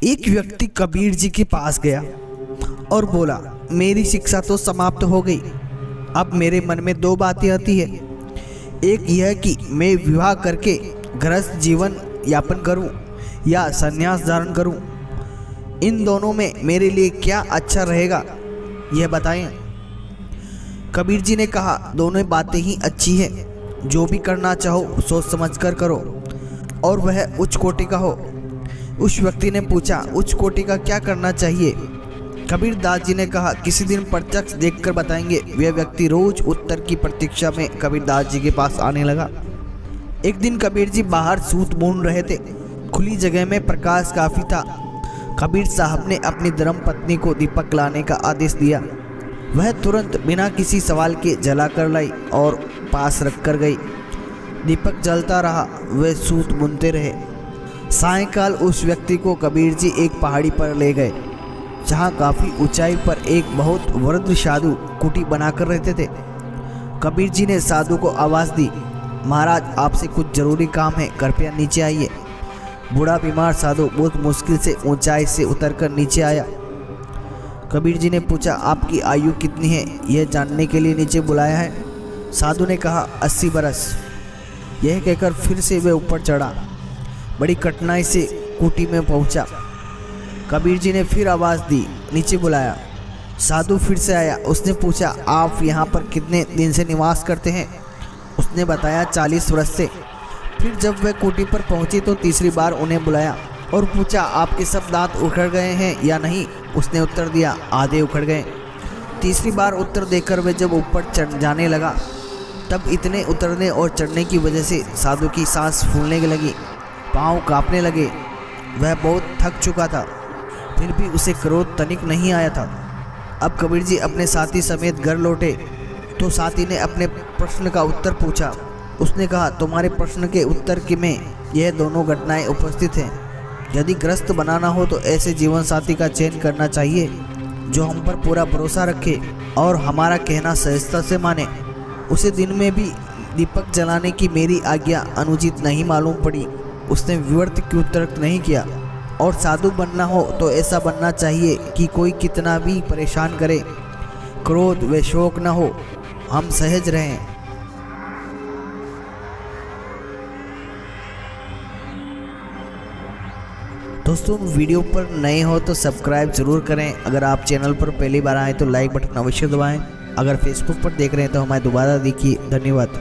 एक व्यक्ति कबीर जी के पास गया और बोला, मेरी शिक्षा तो समाप्त हो गई। अब मेरे मन में दो बातें आती है। एक यह कि मैं विवाह करके गृहस्थ जीवन यापन करूं या संन्यास धारण करूं। इन दोनों में मेरे लिए क्या अच्छा रहेगा, यह बताएं। कबीर जी ने कहा, दोनों बातें ही अच्छी हैं। जो भी करना चाहो सोच समझ कर करो और वह उच्च कोटि का हो। उस व्यक्ति ने पूछा, उच्च कोटि का क्या करना चाहिए? कबीर दास जी ने कहा, किसी दिन प्रत्यक्ष देखकर बताएंगे। वह व्यक्ति रोज उत्तर की प्रतीक्षा में कबीर दास जी के पास आने लगा। एक दिन कबीर जी बाहर सूत बुन रहे थे। खुली जगह में प्रकाश काफी था। कबीर साहब ने अपनी धर्म पत्नी को दीपक लाने का आदेश दिया। वह तुरंत बिना किसी सवाल के जलाकर लाई और पास रख कर गई। दीपक जलता रहा, वे सूत बुनते रहे। सायंकाल उस व्यक्ति को कबीर जी एक पहाड़ी पर ले गए, जहाँ काफ़ी ऊंचाई पर एक बहुत वृद्ध साधु कुटी बनाकर रहते थे। कबीर जी ने साधु को आवाज़ दी, महाराज आपसे कुछ जरूरी काम है, कृपया नीचे आइए। बूढ़ा बीमार साधु बहुत मुश्किल से ऊंचाई से उतरकर नीचे आया। कबीर जी ने पूछा, आपकी आयु कितनी है, यह जानने के लिए नीचे बुलाया है? साधु ने कहा, 80 बरस। यह कहकर फिर से वह ऊपर चढ़ा। बड़ी कठिनाई से कुटी में पहुंचा। कबीर जी ने फिर आवाज़ दी, नीचे बुलाया। साधु फिर से आया। उसने पूछा, आप यहाँ पर कितने दिन से निवास करते हैं? उसने बताया, 40 वर्ष से। फिर जब वह कुटी पर पहुंची तो तीसरी बार उन्हें बुलाया और पूछा, आपके सब दांत उखड़ गए हैं या नहीं? उसने उत्तर दिया, आधे उखड़ गए। तीसरी बार उत्तर देकर वह जब ऊपर चढ़ जाने लगा तब इतने उतरने और चढ़ने की वजह से साधु की सांस फूलने लगी, पाँव कांपने लगे। वह बहुत थक चुका था, फिर भी उसे क्रोध तनिक नहीं आया था। अब कबीर जी अपने साथी समेत घर लौटे तो साथी ने अपने प्रश्न का उत्तर पूछा। उसने कहा, तुम्हारे प्रश्न के उत्तर के में यह दोनों घटनाएं उपस्थित हैं। यदि ग्रस्त बनाना हो तो ऐसे जीवन साथी का चयन करना चाहिए जो हम पर पूरा भरोसा रखे और हमारा कहना सहजता से माने। उसे दिन में भी दीपक जलाने की मेरी आज्ञा अनुचित नहीं मालूम पड़ी। उसने विवर्त की उत्तर नहीं किया। और साधु बनना हो तो ऐसा बनना चाहिए कि कोई कितना भी परेशान करे, क्रोध व शोक न हो, हम सहज रहें। दोस्तों, वीडियो पर नए हो तो सब्सक्राइब ज़रूर करें। अगर आप चैनल पर पहली बार आए तो लाइक बटन अवश्य दबाएं। अगर फेसबुक पर देख रहे हैं तो हमारे दोबारा देखिए। धन्यवाद।